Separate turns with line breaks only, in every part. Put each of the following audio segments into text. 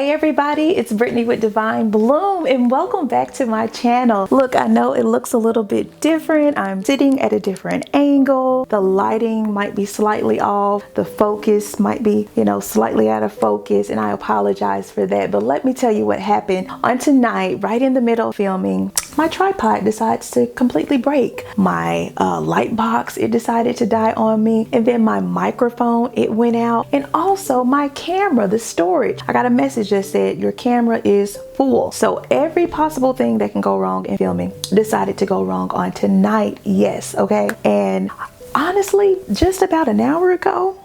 Hey everybody, it's Brittany with Divine Bloom and welcome back to my channel. Look, I know it looks a little bit different. I'm sitting at a different angle. The lighting might be slightly off. The focus might be, slightly out of focus, and I apologize for that. But let me tell you what happened. On tonight, right in the middle of filming, my tripod decides to completely break. My light box, it decided to die on me. And then my microphone, it went out. And also my camera, the storage. I got a message that said your camera is full. So every possible thing that can go wrong in filming decided to go wrong on tonight. Yes, okay. And honestly, just about an hour ago,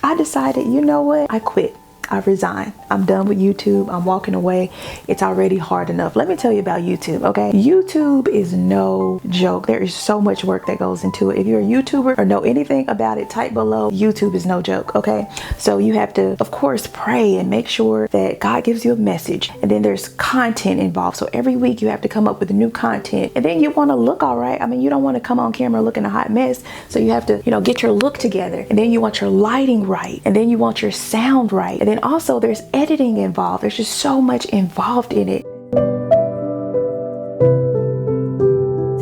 I decided, you know what? I quit. I resigned. I'm done with YouTube. I'm walking away. It's already hard enough. Let me tell you about YouTube, okay? YouTube is no joke. There is so much work that goes into it. If you're a YouTuber or know anything about it, type below. YouTube is no joke, okay? So you have to, of course, pray and make sure that God gives you a message. And then there's content involved. So every week you have to come up with new content. And then you want to look all right. I mean, you don't want to come on camera looking a hot mess. So you have to, get your look together. And then you want your lighting right. And then you want your sound right. And then also there's editing involved. There's just so much involved in it.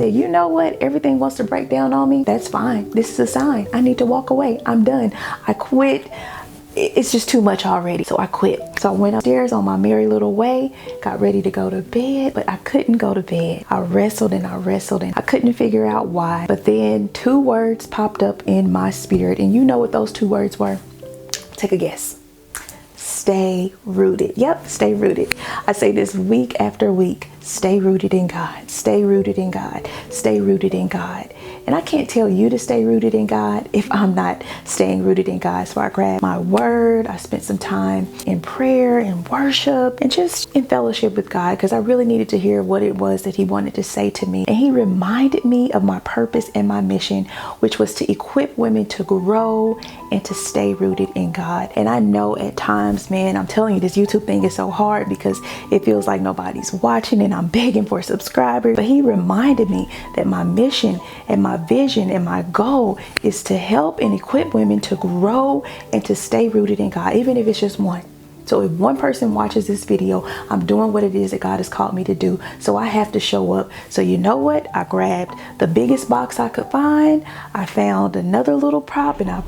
Say, you know what? Everything wants to break down on me. That's fine. This is a sign. I need to walk away. I'm done. I quit. It's just too much already. So I quit. So I went upstairs on my merry little way, got ready to go to bed, but I couldn't go to bed. I wrestled and I couldn't figure out why. But then two words popped up in my spirit. And you know what those two words were? Take a guess. Stay rooted. Yep, stay rooted. I say this week after week. Stay rooted in God. Stay rooted in God. Stay rooted in God. And I can't tell you to stay rooted in God if I'm not staying rooted in God. So I grabbed my word. I spent some time in prayer and worship and just in fellowship with God because I really needed to hear what it was that he wanted to say to me. And he reminded me of my purpose and my mission, which was to equip women to grow and to stay rooted in God. And I know at times, man, I'm telling you, this YouTube thing is so hard because it feels like nobody's watching and I'm begging for subscribers. But he reminded me that my mission and my vision and my goal is to help and equip women to grow and to stay rooted in God, even if it's just one. So if one person watches this video, I'm doing what it is that God has called me to do. So I have to show up. So you know what? I grabbed the biggest box I could find. I found another little prop and I,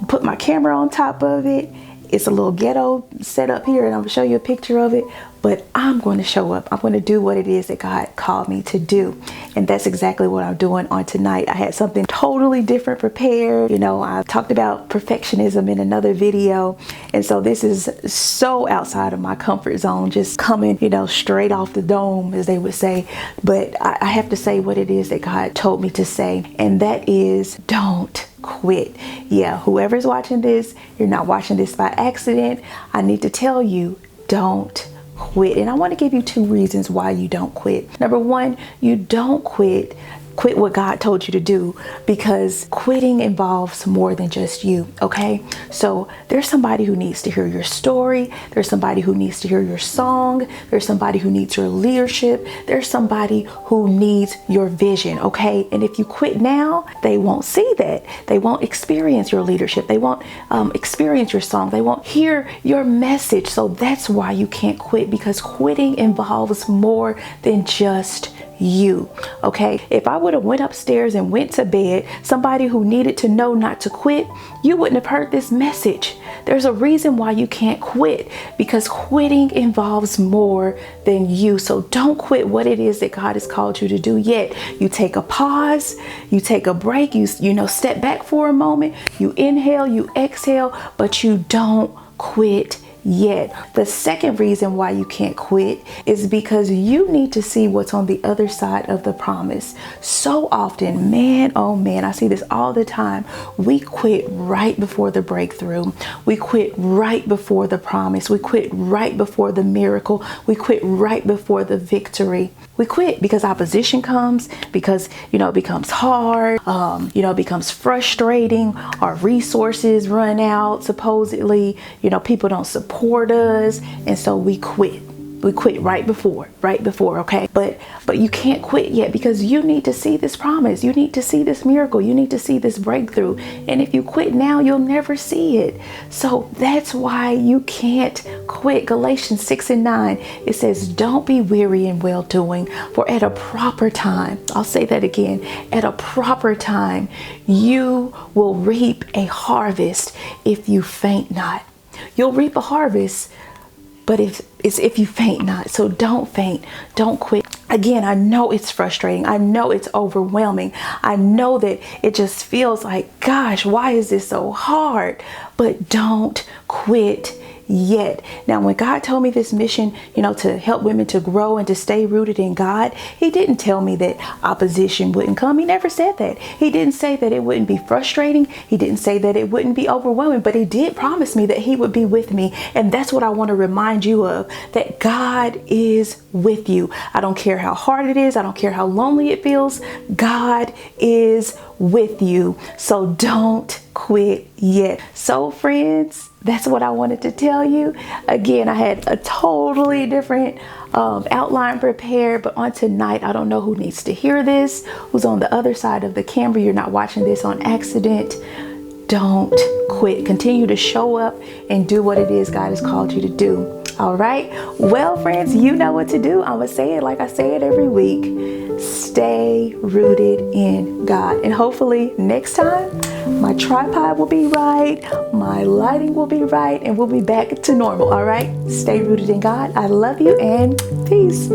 put my camera on top of it. It's a little ghetto set up here and I'm gonna show you a picture of it, but I'm going to show up. I'm going to do what it is that God called me to do. And that's exactly what I'm doing on tonight. I had something totally different prepared. I talked about perfectionism in another video. And so this is so outside of my comfort zone, just coming, straight off the dome, as they would say. But I have to say what it is that God told me to say. And that is, don't quit. Yeah, whoever's watching this, you're not watching this by accident. I need to tell you, don't quit. And I want to give you two reasons why you don't quit. Number one, you don't quit what God told you to do, because quitting involves more than just you, okay? So there's somebody who needs to hear your story. There's somebody who needs to hear your song. There's somebody who needs your leadership. There's somebody who needs your vision, okay? And if you quit now, they won't see that. They won't experience your leadership. They won't experience your song. They won't hear your message. So that's why you can't quit, because quitting involves more than just you, okay? If I would have went upstairs and went to bed, somebody who needed to know not to quit, you wouldn't have heard this message. There's a reason why you can't quit, because quitting involves more than you. So don't quit what it is that God has called you to do yet. You take a pause, you take a break, you step back for a moment, you inhale, you exhale, but you don't quit yet. The second reason why you can't quit is because you need to see what's on the other side of the promise. So often, man, oh man, I see this all the time. We quit right before the breakthrough. We quit right before the promise. We quit right before the miracle. We quit right before the victory. We quit because opposition comes, because, it becomes hard, it becomes frustrating. Our resources run out, supposedly, people don't support us. And so we quit. We quit right before, okay? But you can't quit yet, because you need to see this promise. You need to see this miracle. You need to see this breakthrough. And if you quit now, you'll never see it. So that's why you can't quit. Galatians 6:9, it says, don't be weary in well doing, for at a proper time, I'll say that again, at a proper time, you will reap a harvest if you faint not. You'll reap a harvest, but if you faint not. So don't faint, don't quit. Again, I know it's frustrating. I know it's overwhelming. I know that it just feels like, gosh, why is this so hard? But don't quit yet. Now, when God told me this mission, to help women to grow and to stay rooted in God, he didn't tell me that opposition wouldn't come. He never said that. He didn't say that it wouldn't be frustrating. He didn't say that it wouldn't be overwhelming, but he did promise me that he would be with me. And that's what I want to remind you of, that God is with you. I don't care how hard it is. I don't care how lonely it feels. God is with you. So don't quit yet. So friends, that's what I wanted to tell you. Again, I had a totally different outline prepared, but on tonight, I don't know who needs to hear this, who's on the other side of the camera. You're not watching this on accident. Don't quit. Continue to show up and do what it is God has called you to do. All right. Well, friends, you know what to do. I'm going to say it like I say it every week. Stay rooted in God. And hopefully next time, my tripod will be right, my lighting will be right, and we'll be back to normal. All right. Stay rooted in God. I love you, and peace.